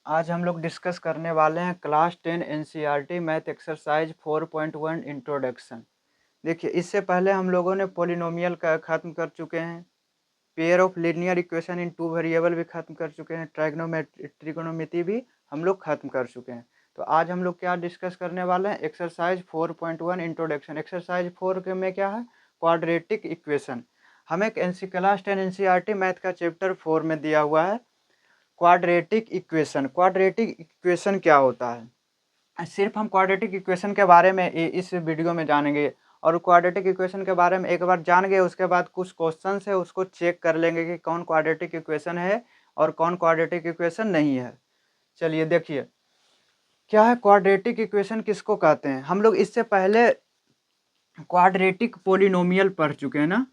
आज हम लोग डिस्कस करने वाले हैं class 10 NCERT math exercise 4.1 introduction. देखिए, इससे पहले हम लोगों ने पॉलिनोमियल का ख़त्म कर चुके हैं, pair of linear equation in two variable भी ख़त्म कर चुके हैं, ट्रिग्नोमेट्री भी हम लोग ख़त्म कर चुके हैं। तो आज हम लोग क्या डिस्कस करने वाले हैं, एक्सरसाइज 4.1 इंट्रोडक्शन। एक्सरसाइज 4 के में क्या है, क्वाड्रेटिक इक्वेशन। हमें क्लास 10 एनसीईआरटी मैथ का चैप्टर 4 में दिया हुआ है क्वाड्रेटिक इक्वेशन। क्वाड्रेटिक इक्वेशन क्या होता है, सिर्फ हम क्वाड्रेटिक इक्वेशन के बारे में इस वीडियो में जानेंगे। और क्वाड्रेटिक इक्वेशन के बारे में एक बार जान गए, उसके बाद कुछ क्वेश्चन है उसको चेक कर लेंगे कि कौन क्वाड्रेटिक इक्वेशन है और कौन क्वाड्रेटिक इक्वेशन नहीं है। चलिए देखिए, क्या है क्वाड्रेटिक इक्वेशन, किसको कहते हैं। हम लोग इससे पहले क्वाड्रेटिक पोलिनोमियल पढ़ चुके हैं ना,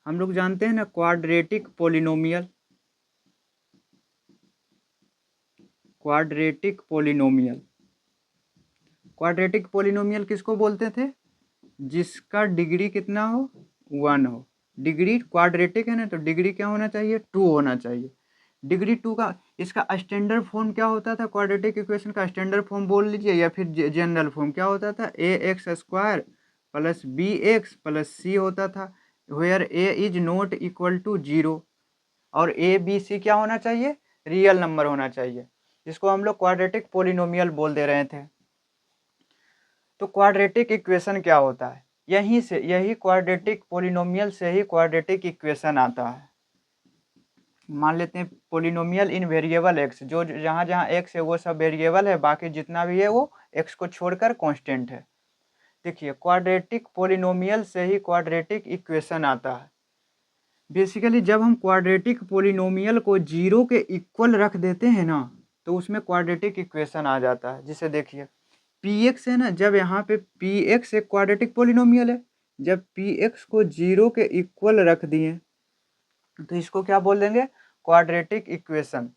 हम लोग जानते हैं ना quadratic polynomial. Quadratic polynomial, quadratic polynomial किसको बोलते थे, जिसका डिग्री कितना हो, 1 हो। डिग्री क्वाड्रेटिक है ना, तो डिग्री क्या होना चाहिए, 2 होना चाहिए। डिग्री 2 का इसका स्टैंडर्ड फॉर्म क्या होता था, क्वाड्रेटिक इक्वेशन का स्टैंडर्ड फॉर्म बोल लीजिए या फिर जनरल फॉर्म क्या होता था, ax² plus bx plus c होता था, where a is not equal to 0 और a b c क्या होना चाहिए, रियल नंबर होना चाहिए, जिसको हम लोग क्वाड्रेटिक पोलिनोमियल बोल दे रहे थे। तो क्वाड्रेटिक इक्वेशन क्या होता है, यही क्वाड्रेटिक पोलिनोमियल से ही क्वाड्रेटिक इक्वेशन आता है। मान लेते हैं पोलिनोमियल इन वेरिएबल एक्स, जो जहाँ जहाँ एक्स है वो सब वेरिएबल है, बाकी जितना भी है वो एक्स को छोड़कर कांस्टेंट है। देखिए, क्वाड्रेटिक पोलिनोमियल से ही क्वाड्रेटिक इक्वेशन आता है। बेसिकली जब हम क्वाड्रेटिक पोलिनोमियल को 0 के इक्वल रख देते हैं ना, तो उसमें क्वाड्रेटिक इक्वेशन आ जाता है। जिसे देखिए px है ना, जब यहाँ पे px एक क्वाड्रेटिक पोलिनोमियल है, जब px को 0 के इक्वल रख दिए तो इसको क्या बोल देंगे, क्वाड्रेटिक इक्वेशन।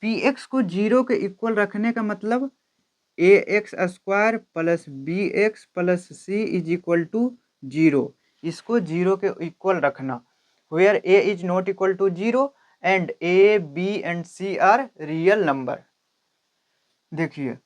px को 0 के इक्वल रखने का मतलब ax² plus bx plus c is equal to 0, इसको 0 के इक्वल रखना, where a is not equal to 0 and a b and c are real number. देखिए,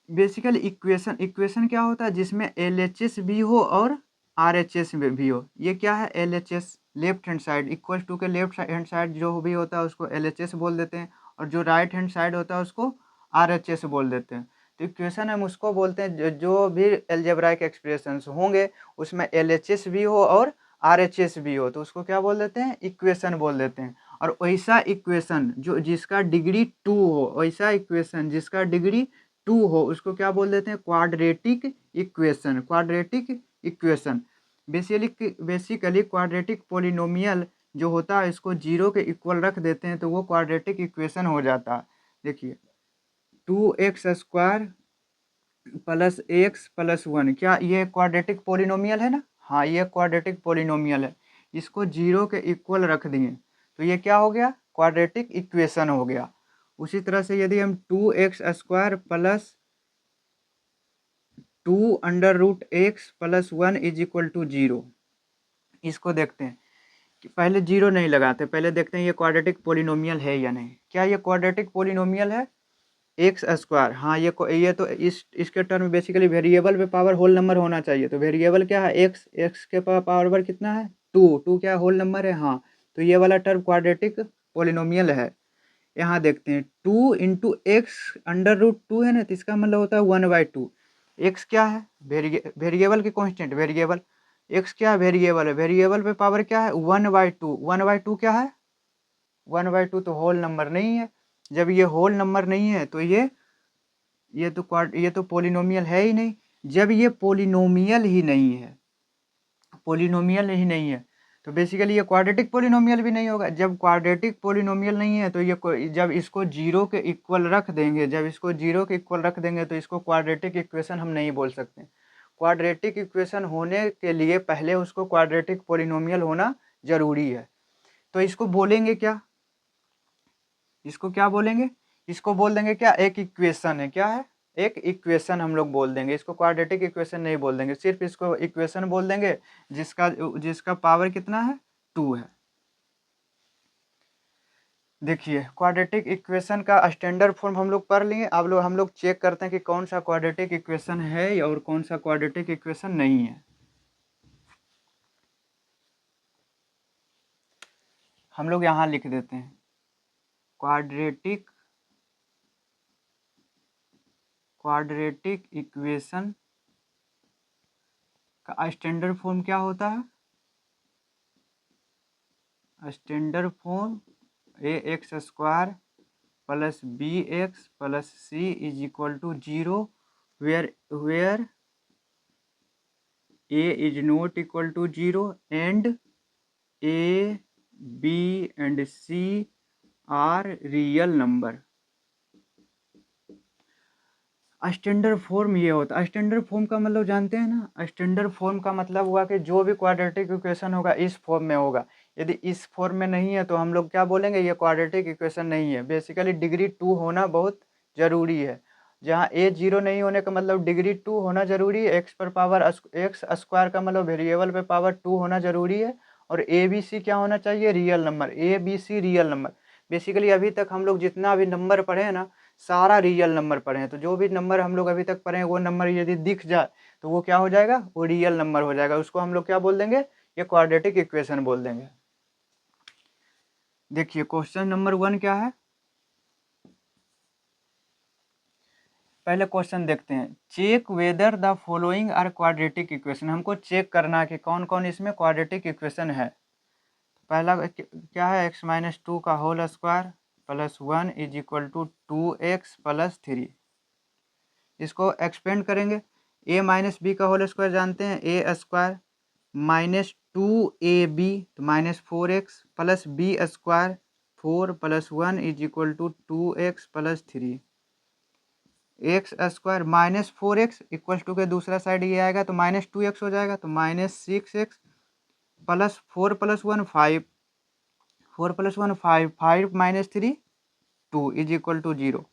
बेसिकली इक्वेशन क्या होता है, जिसमें LHS भी हो और RHS भी हो। ये क्या है, LHS left hand side, equal to के लेफ्ट हैंड साइड जो भी होता है उसको LHS बोल देते हैं, और जो राइट हैंड साइड होता है उसको RHS बोल देते हैं। तो इक्वेशन हम उसको बोलते हैं जो भी एल्जेब्राइक एक्सप्रेशंस होंगे उसमें LHS भी हो और RHS भी हो, तो उसको क्या बोल देते हैं, इक्वेशन बोल देते हैं। और वैसा इक्वेशन जो जिसका डिग्री 2 हो, वैसा इक्वेशन जिसका डिग्री 2 हो, उसको क्या बोल देते हैं, quadratic equation. Quadratic equation basically quadratic polynomial जो होता है इसको 0 के इक्वल रख देते हैं तो वो क्वाड्रेटिक इक्वेशन हो जाता है। देखिए 2x² प्लस x प्लस 1, क्या ये क्वाड्रेटिक पोलिनोमियल है ना, हाँ ये क्वाड्रेटिक पोलिनोमियल है। इसको 0 के इक्वल रख दिए तो ये क्या हो गया, क्वाड्रेटिक इक्वेशन हो गया। उसी तरह से यदि हम 2x² plus 2√x plus 1 is equal to 0, इसको देखते हैं कि पहले 0 नहीं लगाते, पहले देखते हैं ये क्वाड्रेटिक पोलिनोमियल है या नहीं। क्या ये क्वाड्रेटिक पोलिनोमियल है, x², हाँ ये तो इसके टर्म बेसिकली वेरिएबल पे पावर होल नंबर होना चाहिए। तो वेरिएबल क्या है, x के पावर कितना है, 2 क्या होल नंबर है, हाँ, तो ये वाला टर्म क्वाड्रेटिक पोलिनोमियल है। यहाँ देखते हैं 2 इंटू एक्स √2 है ना, तो इसका मतलब होता है 1/2। एक्स क्या है, वेरिएबल की कांस्टेंट, वेरिएबल एक्स क्या है, वेरिएबल है, वेरिएबल पे पावर क्या है 1/2। 1/2 क्या है, 1/2 तो होल नंबर नहीं है। जब ये होल नंबर नहीं है तो ये तो पोलिनोमियल है ही नहीं। जब ये पोलिनोमियल ही नहीं है, पोलिनोमियल ही नहीं है तो बेसिकली ये क्वाड्रेटिक पोलिनोमियल भी नहीं होगा। जब क्वाड्रेटिक पोलिनोमियल नहीं है तो ये जब इसको 0 के इक्वल रख देंगे, जब इसको 0 के इक्वल रख देंगे तो इसको क्वाड्रेटिक इक्वेशन हम नहीं बोल सकते। क्वाड्रेटिक इक्वेशन होने के लिए पहले उसको क्वाड्रेटिक पोलिनोमियल होना जरूरी है। तो इसको बोलेंगे क्या, इसको क्या बोलेंगे, इसको बोल देंगे क्या, एक इक्वेशन है, क्या है, एक इक्वेशन हम लोग बोल देंगे। इसको क्वाड्रेटिक इक्वेशन नहीं बोल देंगे, सिर्फ इसको इक्वेशन बोल देंगे जिसका पावर कितना है, 2 है। देखिए क्वाड्रेटिक इक्वेशन का स्टैंडर्ड फॉर्म हम लोग पढ़ लिए। अब हम लोग चेक करते हैं कि कौन सा क्वाड्रेटिक इक्वेशन है और कौन सा क्वाड्रेटिक इक्वेशन नहीं है। हम लोग यहाँ लिख देते हैं क्वाड्रेटिक इक्वेशन का स्टैंडर्ड फॉर्म क्या होता है? Standard form ax² plus bx plus c is equal to 0 where a is not equal to 0 and a b and c are real number. Standard form ये होता है। स्टैंडर्ड फॉर्म का मतलब जानते हैं ना? स्टैंडर्ड फॉर्म का मतलब हुआ कि जो भी क्वाड्रेटिक इक्वेशन होगा इस फॉर्म में होगा। यदि इस फॉर्म में नहीं है तो हम लोग क्या बोलेंगे? ये क्वाड्रेटिक इक्वेशन नहीं है। बेसिकली डिग्री 2 होना बहुत ज़रूरी है। जहाँ a 0 नहीं होने का मतलब डिग्री 2 होना ज़रूरी है। एक्स पर पावर एक्स स्क्वायर का मतलब वेरिएबल पे पावर 2 होना ज़रूरी है। और ए बी सी क्या होना चाहिए? Real number. A B C real number. Basically अभी तक हम लोग जितना भी नंबर पढ़े हैं ना, सारा रियल नंबर पढ़े हैं। तो जो भी नंबर हम लोग अभी तक पढ़े हैं वो नंबर यदि दिख जाए तो वो क्या हो जाएगा? वो रियल नंबर हो जाएगा। उसको हम लोग क्या बोल देंगे? ये क्वाड्रेटिक इक्वेशन बोल देंगे। देखिए क्वेश्चन नंबर 1 क्या है? पहले क्वेश्चन देखते हैं। Check whether the following are quadratic equation. हमको चेक करना है कि कौन कौन इसमें क्वाड्रेटिक इक्वेशन है। पहला क्या है? x माइनस 2 का whole square plus 1 is equal to 2x plus 3। इसको एक्सपेंड करेंगे। a माइनस बी का होल स्क्वायर जानते हैं, a स्क्वायर माइनस 2ab तो minus 4x plus B square 4 plus 1 is equal to 2x plus 3। X square minus 4x equal to के दूसरा side ये आएगा तो माइनस 2x हो जाएगा तो minus 6x plus 4 plus 1 5 4 plus 1 5 5 minus 3 2 is equal to 0।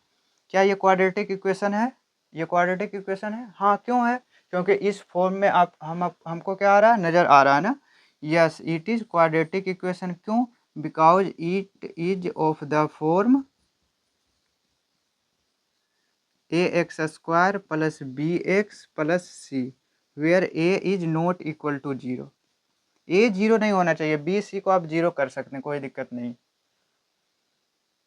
क्या ये क्वाड्रेटिक इक्वेशन है? ये क्वाड्रेटिक इक्वेशन है। हाँ, क्यों है? क्योंकि इस फॉर्म में हमको क्या आ रहा है? नज़र आ रहा है ना? Yes it is quadratic equation. क्यों? Because it is of the form ax² plus bx plus c where a is not equal to 0। a 0 नहीं होना चाहिए। b c को आप 0 कर सकते हैं, कोई दिक्कत नहीं।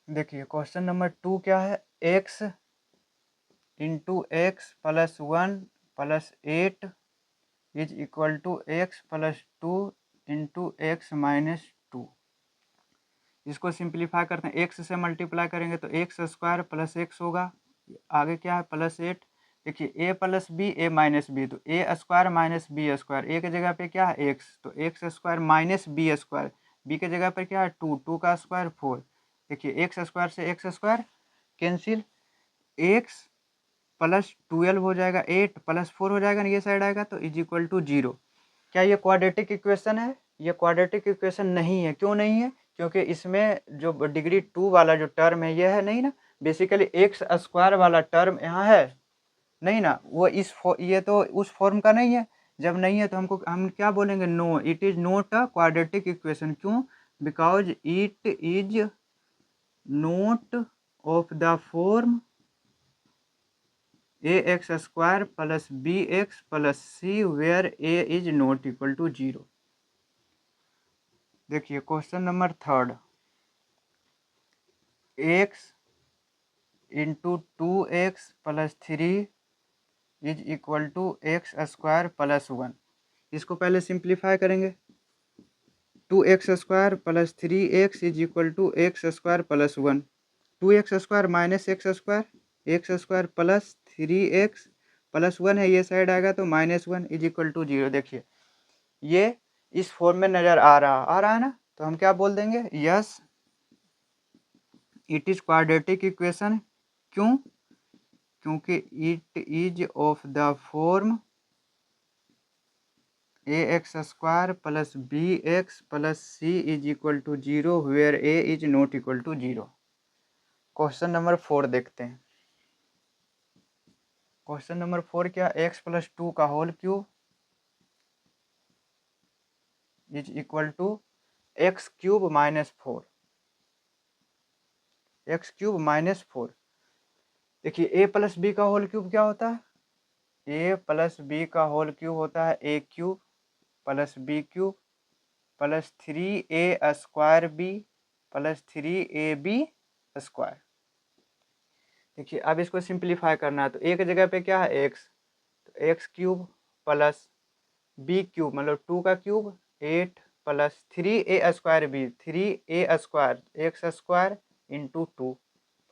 देखिए क्वेश्चन नंबर 2 क्या है? x into X plus 1 plus 8 is equal to X plus 2 into X minus 2। इसको सिंप्लीफाई करते हैं। एक्स से मल्टीप्लाई करेंगे तो एक्स स्क्वायर प्लस एक्स होगा। आगे क्या है? प्लस 8। देखिए A plus B A minus B तो A square minus B square. A के जगह पे क्या है? एक्स तो X square minus B square. B के जगह पर क्या है? 2 2 का स्क्वायर 4। देखिए एक्स स्क्वायर से x square cancel. X plus 12 हो जाएगा, 8 प्लस 4 हो जाएगा ना, ये साइड आएगा तो इज इक्वल टू 0। क्या ये क्वाड्रेटिक इक्वेशन है? ये क्वाड्रेटिक इक्वेशन नहीं है। क्यों नहीं है? क्योंकि इसमें जो डिग्री 2 वाला जो टर्म है ये है नहीं ना। बेसिकली एक्स स्क्वायर वाला टर्म यहाँ है नहीं ना। वो ये तो उस फॉर्म का नहीं है। जब नहीं है तो हम क्या बोलेंगे? No it is not a quadratic equation. क्यों? Because it is not of the form ax² plus bx plus c where a is not equal to 0। देखिए question number 3 x into 2x plus 3 is equal to x² plus 1। इसको पहले simplify करेंगे। 2x² plus 3x is equal to x² plus 1। 2x² minus x² plus 3x plus 1 है, ये side आएगा तो -1 is equal to 0। देखिए ये इस फॉर्म में नज़र आ रहा है ना, तो हम क्या बोल देंगे? Yes it is quadratic equation. क्यों? क्योंकि it is of the form ax² plus bx plus c is equal to 0 where a is not equal to 0। Question number 4 देखते हैं। क्वेश्चन नंबर 4 क्या? x प्लस 2 का whole cube is equal to x³ minus 4। X cube minus 4। देखिए A plus B का whole cube क्या होता है, A plus B का होल क्यूब होता है A cube plus B cube plus 3a² B plus 3ab square. देखिए अब इसको सिंप्लीफाई करना है तो एक जगह पे क्या है एक्स, तो x cube plus B cube मतलब 2 का cube 8 plus 3a² b 3a² x square into 2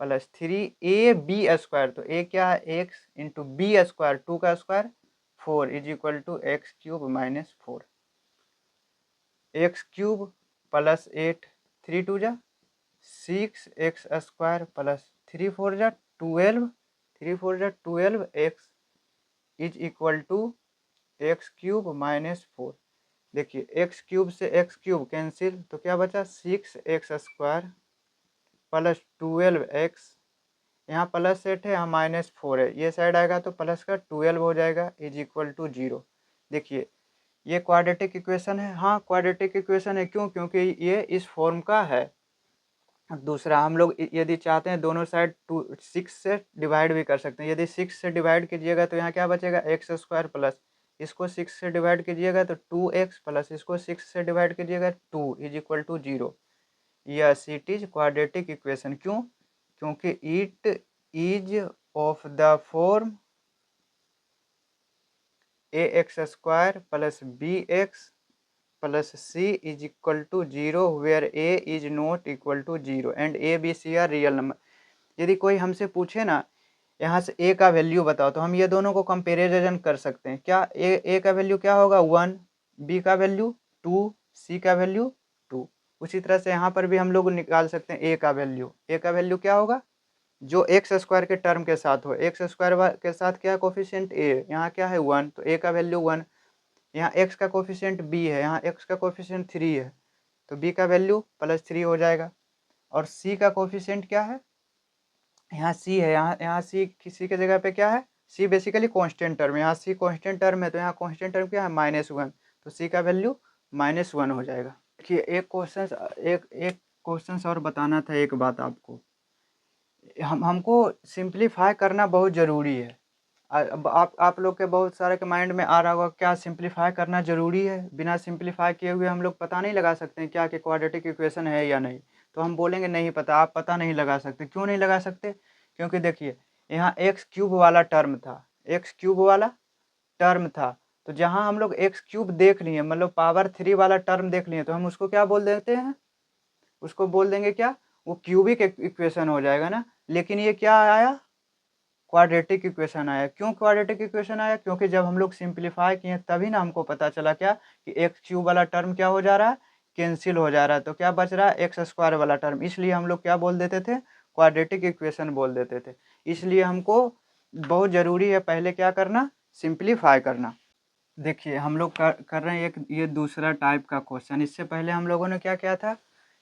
plus 3ab² तो ए क्या है एक्स इंटू बी स्क्वायर 2 का square 4 is equal to x cube minus 4। X cube plus 8 3 2 जा 6 एक्स स्क्वायर प्लस 3 4 जा 12 3 4 जा 12 x is equal to x cube minus 4। देखिए x cube से x cube cancel तो क्या बचा 6 एक्स स्क्वायर प्लस 12 एक्स, यहाँ प्लस 8 है यहाँ माइनस 4 है, ये साइड आएगा तो प्लस का 12 हो जाएगा इज इक्वल टू 0। देखिए ये क्वाड्रेटिक इक्वेशन है, हाँ क्वाड्रेटिक इक्वेशन है क्यों, क्योंकि ये इस फॉर्म का है। दूसरा हम लोग यदि चाहते हैं दोनों साइड 6 से डिवाइड भी कर सकते हैं, यदि 6 से डिवाइड कीजिएगा तो यहाँ क्या बचेगा एक्स स्क्वायर प्लस इसको 6 से डिवाइड कीजिएगा तो 2x प्लस इसको 6 से डिवाइड कीजिएगा 2 is equal to 0। Yes it is quadratic equation, क्यों, क्योंकि it is of the form ax² plus bx plus c is equal to 0 where a is not equal to 0 and a b c are real number. यदि कोई हमसे पूछे ना यहाँ से a का वैल्यू बताओ तो हम ये दोनों को कंपेरिजन कर सकते हैं। क्या a का वैल्यू क्या होगा 1, b का वैल्यू 2, c का वैल्यू 2। उसी तरह से यहाँ पर भी हम लोग निकाल सकते हैं a का वैल्यू क्या होगा जो एक्स स्क्वायर के टर्म के साथ हो, एक्स स्क्वायर के साथ क्या है कोफिशिएंट a, यहाँ क्या है 1 तो a का वैल्यू 1, यहाँ x का कोफिशिएंट b है, यहाँ x का कोफिशिएंट 3 है तो b का वैल्यू प्लस 3 हो जाएगा। और c का कोफिशिएंट क्या है, यहाँ c है, यहाँ c किसी के जगह पे क्या है c बेसिकली कांस्टेंट टर्म, यहाँ c कांस्टेंट टर्म है तो यहाँ कांस्टेंट टर्म क्या है -1 तो c का वैल्यू -1 हो जाएगा। देखिए एक क्वेश्चन और बताना था एक बात आपको, हमको सिंप्लीफाई करना बहुत ज़रूरी है। अब आप लोग के बहुत सारे के माइंड में आ रहा होगा क्या सिंप्लीफाई करना ज़रूरी है, बिना सिंप्लीफाई किए हुए हम लोग पता नहीं लगा सकते हैं क्या कि क्वाड्रेटिक इक्वेशन है या नहीं। तो हम बोलेंगे नहीं पता, आप पता नहीं लगा सकते। क्यों नहीं लगा सकते, क्योंकि देखिए यहाँ एक्स क्यूब वाला टर्म था, एक्स क्यूब वाला टर्म था तो जहाँ हम लोग एक्स क्यूब देख लिए मतलब पावर 3 वाला टर्म देख लिए तो हम उसको क्या बोल देते हैं, उसको बोल देंगे क्या, वो क्यूबिक इक्वेशन हो जाएगा ना। लेकिन ये क्या आया, क्वाड्रेटिक इक्वेशन आया। क्यों क्वाड्रेटिक इक्वेशन आया, क्योंकि जब हम लोग सिंप्लीफाई किए तभी ना हमको पता चला क्या कि एक्स क्यूब वाला टर्म क्या हो जा रहा है, कैंसिल हो जा रहा है, तो क्या बच रहा है एक्स स्क्वायर वाला टर्म। इसलिए हम लोग क्या बोल देते थे, क्वाड्रेटिक इक्वेशन बोल देते थे। इसलिए हमको बहुत ज़रूरी है पहले क्या करना, सिंप्लीफाई करना। देखिए हम लोग कर रहे हैं एक ये दूसरा टाइप का क्वेश्चन। इससे पहले हम लोगों ने क्या किया था,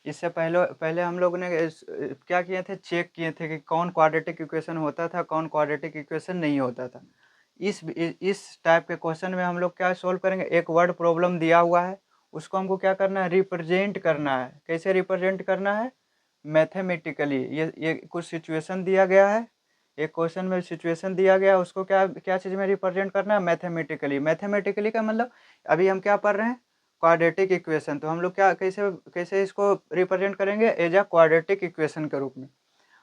इससे पहले हम लोग ने क्या किए थे, चेक किए थे कि कौन क्वाड्रेटिक इक्वेशन होता था कौन क्वाड्रेटिक इक्वेशन नहीं होता था। इस टाइप के क्वेश्चन में हम लोग क्या सोल्व करेंगे, एक वर्ड प्रॉब्लम दिया हुआ है उसको हमको क्या करना है, रिप्रेजेंट करना है। कैसे रिप्रेजेंट करना है, मैथमेटिकली। ये कुछ सिचुएशन दिया गया है, एक क्वेश्चन में सिचुएशन दिया गया है उसको क्या क्या चीज़ में रिप्रेजेंट करना है, मैथमेटिकली। मैथमेटिकली का मतलब अभी हम क्या पढ़ रहे हैं, क्वाड्रेटिक इक्वेशन। तो हम लोग क्या कैसे कैसे इसको रिप्रेजेंट करेंगे, एज अ क्वाड्रेटिक इक्वेशन के रूप में।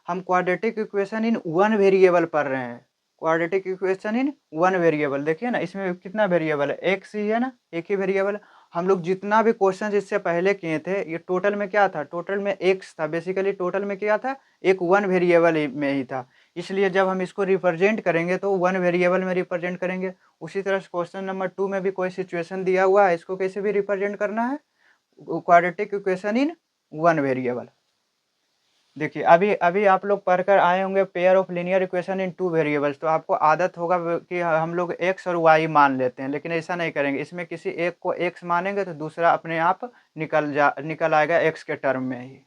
हम quadratic equation in one variable पढ़ रहे हैं, quadratic equation in one variable. देखिए ना इसमें कितना वेरिएबल है, एक्स ही है ना, एक ही वेरिएबल। हम लोग जितना भी क्वेश्चन इससे पहले किए थे ये टोटल में क्या था, टोटल में एक्स था, बेसिकली टोटल में क्या था, एक वन वेरिएबल में ही था। इसलिए जब हम इसको रिप्रेजेंट करेंगे तो वन वेरिएबल में रिप्रेजेंट करेंगे। उसी तरह से क्वेश्चन नंबर 2 में भी कोई सिचुएशन दिया हुआ है, इसको कैसे भी रिप्रेजेंट करना है, quadratic equation in one variable. देखिए अभी अभी आप लोग पढ़कर आए होंगे pair of linear equation in two variables, तो आपको आदत होगा कि हम लोग एक्स और वाई मान लेते हैं, लेकिन ऐसा नहीं करेंगे। इसमें किसी एक को एक्स मानेंगे तो दूसरा अपने आप निकल आएगा एक्स के टर्म में ही।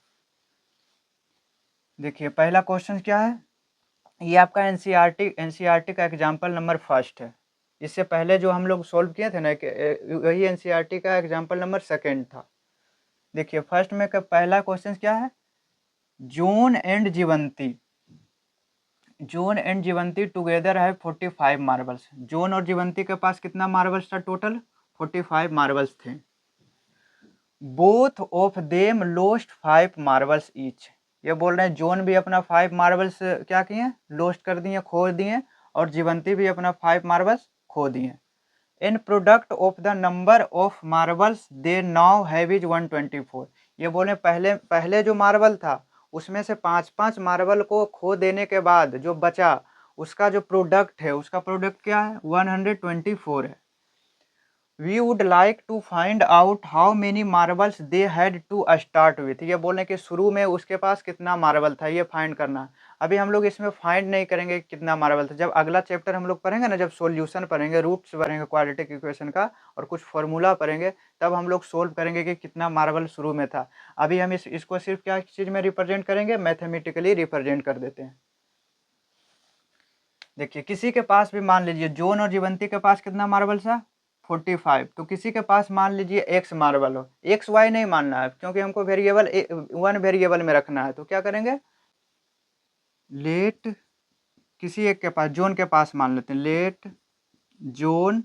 देखिए पहला क्वेश्चन क्या है, ये आपका एनसीईआरटी का एग्जाम्पल नंबर फर्स्ट है। इससे पहले जो हम लोग सोल्व किए थे ना वही एनसीईआरटी का एग्जाम्पल नंबर सेकेंड था। देखिए फर्स्ट में का पहला क्वेश्चन क्या है, जॉन एंड जीवंती टुगेदर है 45 मार्बल्स। जॉन और जीवंती के पास कितना मार्बल्स था टोटल? 45 मार्बल्स थे। Both of them lost 5 marbles each. ये बोल रहे हैं जॉन भी अपना 5 मार्बल्स क्या किए? लोस्ट कर दिए, खो दिए, और जीवंती भी अपना 5 मार्बल्स खो दिए। In product of the number of marbles they now have is 124। ये बोले पहले जो मार्बल था उसमें से 5-5 मार्बल को खो देने के बाद जो बचा उसका जो प्रोडक्ट है, उसका प्रोडक्ट क्या है? 124 है। We would like to find out how many marbles they had to start with. ये बोले कि शुरू में उसके पास कितना मार्बल था, ये फाइंड करना। अभी हम लोग इसमें फाइंड नहीं करेंगे कितना मार्बल था। जब अगला चैप्टर हम लोग पढ़ेंगे ना, जब सॉल्यूशन पढ़ेंगे, रूट्स पढ़ेंगे क्वाड्रेटिक इक्वेशन का और कुछ फॉर्मूला पढ़ेंगे, तब हम लोग सोल्व करेंगे कि कितना मार्बल शुरू में था। अभी हम इसको सिर्फ क्या चीज़ में रिप्रेजेंट करेंगे? मैथमेटिकली रिप्रेजेंट कर देते हैं। देखिए किसी के पास भी मान लीजिए जॉन और जीवंती के पास कितना मार्बल था? 45। तो किसी के पास मान लीजिए x मार्बल हो, एक्स वाई नहीं मानना है क्योंकि हमको वेरिएबल 1 वेरिएबल में रखना है। तो क्या करेंगे? लेट किसी एक के पास, जॉन के पास मान लेते हैं, let John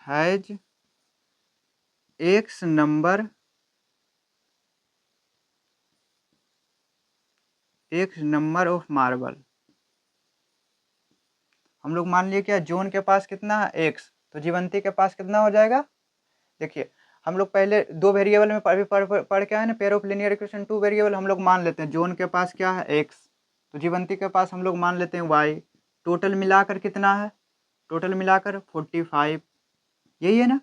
has x number of marble. हम लोग मान लिए क्या, जॉन के पास कितना है? x। तो जीवंती के पास कितना हो जाएगा? देखिए हम लोग पहले दो वेरिएबल में पढ़ के आए ना, pair of linear equation 2 variable. हम लोग मान लेते हैं जॉन के पास क्या है? x। तो जीवंती के पास हम लोग मान लेते हैं y। टोटल मिलाकर कितना है? टोटल मिलाकर 45, यही है ना।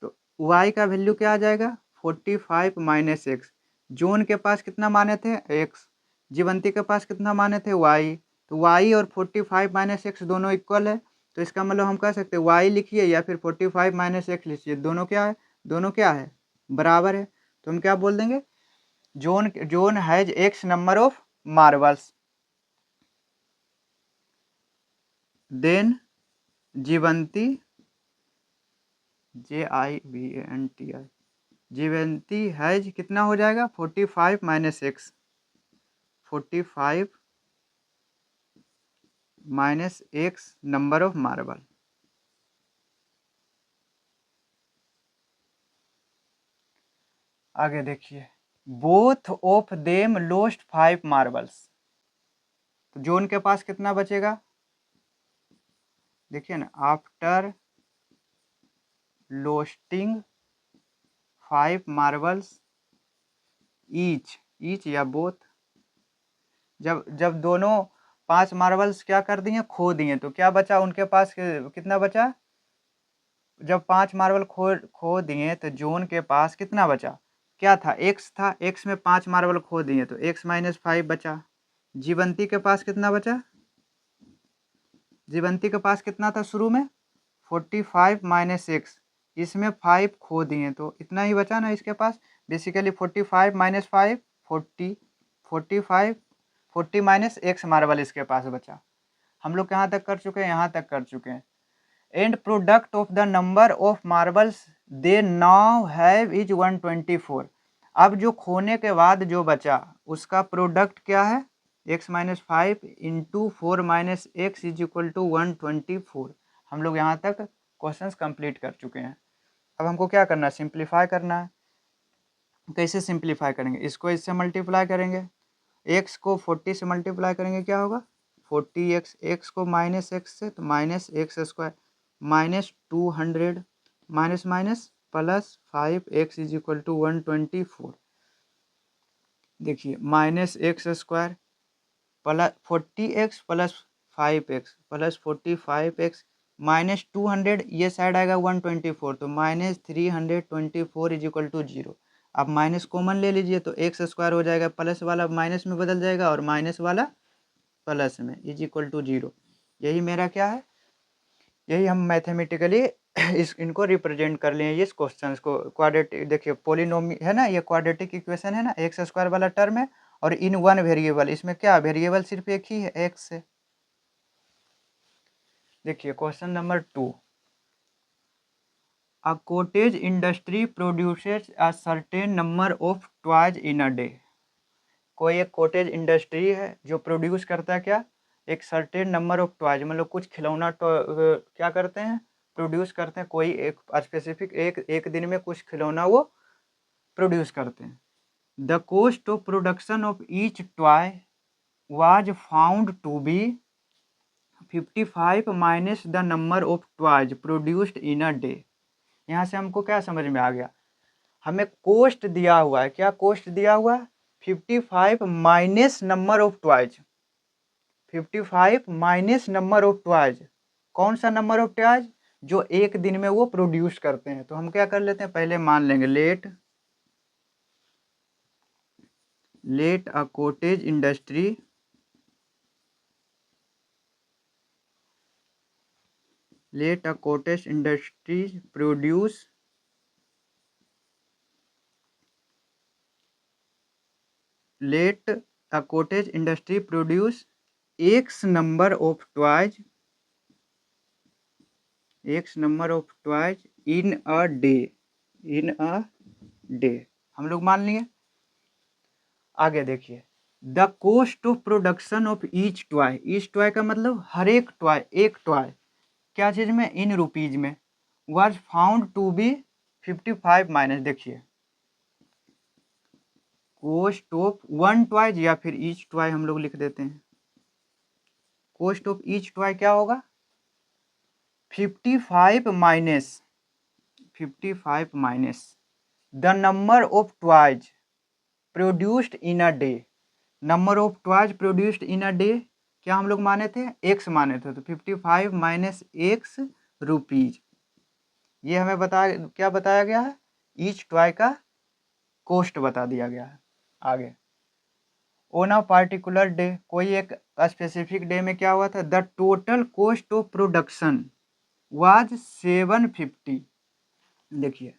तो y का वैल्यू क्या आ जाएगा? 45 माइनस एक्स। जॉन के पास कितना माने थे? x। जीवंती के पास कितना माने थे? y। तो y और 45 माइनस एक्स दोनों इक्वल है। तो इसका मतलब हम कह सकते हैं y लिखिए या फिर 45 माइनस एक्स लिखिए, दोनों क्या है? दोनों क्या है? बराबर है। तो हम क्या बोल देंगे? John has x number of marbles, then Jivanti JIVANTI, Jivanti has कितना हो जाएगा? 45 minus x, 45 minus x number of marble. आगे देखिए, both of them lost 5 marbles. तो जॉन के पास कितना बचेगा? देखिए ना, आफ्टर लोस्टिंग 5 मार्बल्स ईच या बोथ, जब दोनों 5 मार्बल्स क्या कर दिए? खो दिए। तो क्या बचा उनके पास? कितना बचा? जब 5 मार्बल खो दिए तो जॉन के पास कितना बचा? क्या था? x था। x में 5 मार्बल खो दिए तो x माइनस 5 बचा। जीवंती के पास कितना बचा? जीवंती के पास कितना था शुरू में? 45 माइनस एक्स। इसमें 5 खो दिए तो इतना ही बचा ना इसके पास। Basically 45 minus 5 40, 45 40 minus x marble इसके पास बचा। हम लोग कहाँ तक कर चुके हैं? यहाँ तक कर चुके हैं। And product of the number of marbles they now have is 124। अब जो खोने के बाद जो बचा उसका प्रोडक्ट क्या है? x minus 5 into 4 minus x is equal to 124। हम लोग यहाँ तक क्वेश्चंस कंप्लीट कर चुके हैं। अब हमको क्या करना है? सिंप्लीफाई करना है। कैसे सिंप्लीफाई करेंगे? इसको इससे मल्टीप्लाई करेंगे, x को 40 से मल्टीप्लाई करेंगे, क्या होगा? 40x। x को माइनस एक्स से तो minus x square, minus 200 minus minus plus 5x is equal to 124। देखिए minus x square plus 40x plus 5x plus 45x minus 200, ये साइड आएगा 124 तो माइनस 324 इज इक्वल टू 0। अब माइनस कॉमन ले लीजिए तो एक्स स्क्वायर हो जाएगा, प्लस वाला माइनस में बदल जाएगा और माइनस वाला प्लस में, इज इक्वल टू 0। यही मेरा क्या है? यही हम मैथमेटिकली इनको रिप्रेजेंट कर लिए इस क्वेश्चन को। क्वाड्रेटिक देखिए पोलिनोमी है ना, ये क्वाड्रेटिक इक्वेशन है ना, एक्स स्क्वायर वाला टर्म है और इन वन वेरिएबल। इसमें क्या वेरिएबल सिर्फ एक ही है, एक्स है। देखिए question number 2, a cottage industry produces a certain number of toys in a day. कोई एक कॉटेज इंडस्ट्री है जो प्रोड्यूस करता है क्या, एक सर्टेन नंबर ऑफ टॉयज, मतलब कुछ खिलौना क्या करते हैं, प्रोड्यूस करते हैं, कोई एक स्पेसिफिक एक दिन में कुछ खिलौना वो प्रोड्यूस करते हैं। The cost of production of each toy was found to be 55 minus the number of toys produced in a day. यहाँ से हमको क्या समझ में आ गया, हमें कोस्ट दिया हुआ है, क्या कोस्ट दिया हुआ है, 55 minus number of toys, 55 minus number of toys, कौन सा नंबर ऑफ टॉयज, जो एक दिन में वो प्रोड्यूस करते हैं। तो हम क्या कर लेते हैं, पहले मान लेंगे let a cottage industry produce X number of toys in a day, हम लोग मान लिए। आगे देखिए, the cost of production of each toy का मतलब हर एक टॉय, एक टॉय क्या चीज में, इन रुपीज में, was found to be 55 minus, देखिए कॉस्ट ऑफ वन टॉय या फिर ईच टॉय हम लोग लिख देते हैं, कॉस्ट ऑफ ईच टॉय क्या होगा, 55 minus the number of toys produced in a day, number of toys produced in a day क्या हम लोग माने थे, एक्स माने थे, तो 55 माइनस एक्स रुपीज, ये हमें क्या बताया गया है, ईच टॉय का कॉस्ट बता दिया गया है। आगे, ऑन अ पार्टिकुलर डे, कोई एक स्पेसिफिक डे में क्या हुआ था, the total cost of production was 750, देखिए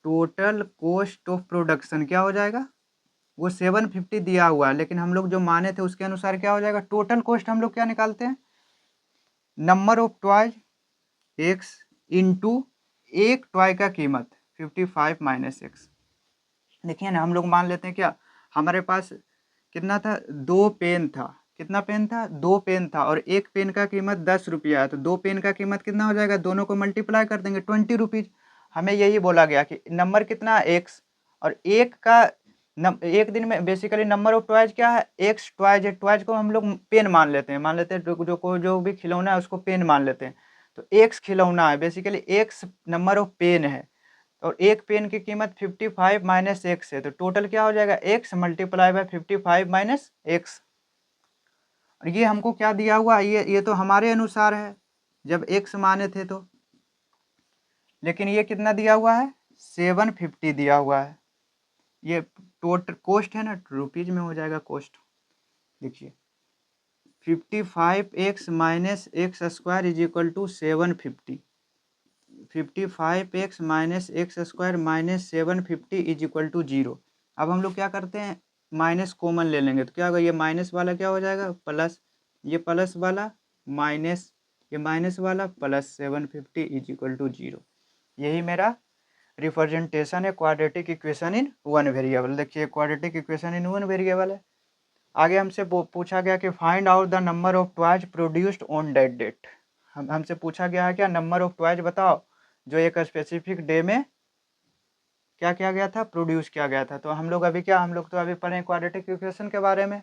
टोटल कॉस्ट ऑफ प्रोडक्शन क्या हो जाएगा, वो 750 दिया हुआ है, लेकिन हम लोग जो माने थे उसके अनुसार क्या हो जाएगा, टोटल कॉस्ट हम लोग क्या निकालते हैं, number of toys x into एक टॉय का कीमत 55 माइनस एक्स। देखिए ना, हम लोग मान लेते हैं क्या, हमारे पास कितना था, 2 पेन था, कितना पेन था, 2 पेन था, और एक पेन का कीमत 10 रुपया है, तो 2 पेन का कीमत कितना हो जाएगा, दोनों को मल्टीप्लाई कर देंगे 20 रुपीज। हमें यही बोला गया कि नंबर कितना एक्स, और एक का एक दिन में बेसिकली नंबर ऑफ टॉयज क्या है, एक्स टॉयज है, टॉयज को हम लोग पेन मान लेते हैं, जो भी खिलौना है उसको पेन मान लेते हैं, तो एक्स खिलौना है, basically x number of pen है, और एक पेन की कीमत 55 माइनस एक्स है, तो टोटल क्या हो जाएगा, x multiply by 55 minus x. और ये हमको क्या दिया हुआ, ये तो हमारे अनुसार है जब एक्स माने थे तो, लेकिन ये कितना दिया हुआ है, 750 दिया हुआ है, ये टोटल कॉस्ट है ना, रुपीज में हो जाएगा कॉस्ट। देखिए 55x minus x square is equal to 750, 55x minus x square minus 750 is equal to 0। अब हम लोग क्या करते हैं, माइनस कॉमन ले लेंगे, तो क्या होगा, ये माइनस वाला क्या हो जाएगा प्लस, ये प्लस वाला माइनस, ये माइनस वाला प्लस 750 इज इक्वल टू 0। यही मेरा रिप्रेजेंटेशन है quadratic equation in one variable. देखिए quadratic equation in one variable है। आगे हमसे पूछा गया कि find out the number of toys produced on that date. हमसे पूछा गया है क्या, नंबर ऑफ टॉयज बताओ जो एक स्पेसिफिक डे में क्या किया गया था, प्रोड्यूस किया गया था। तो हम लोग तो अभी पढ़े क्वाड्रेटिक इक्वेशन के बारे में,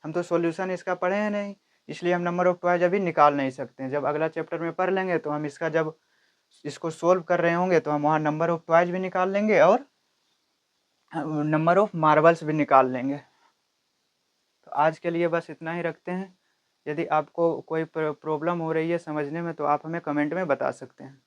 हम तो सॉल्यूशन इसका पढ़े हैं नहीं, इसलिए हम नंबर ऑफ टॉयज अभी निकाल नहीं सकते हैं। जब अगला चैप्टर में पढ़ लेंगे तो हम जब इसको सोल्व कर रहे होंगे तो हम वहाँ नंबर ऑफ टॉयज भी निकाल लेंगे और नंबर ऑफ मार्बल्स भी निकाल लेंगे। तो आज के लिए बस इतना ही रखते हैं। यदि आपको कोई प्रॉब्लम हो रही है समझने में तो आप हमें कमेंट में बता सकते हैं।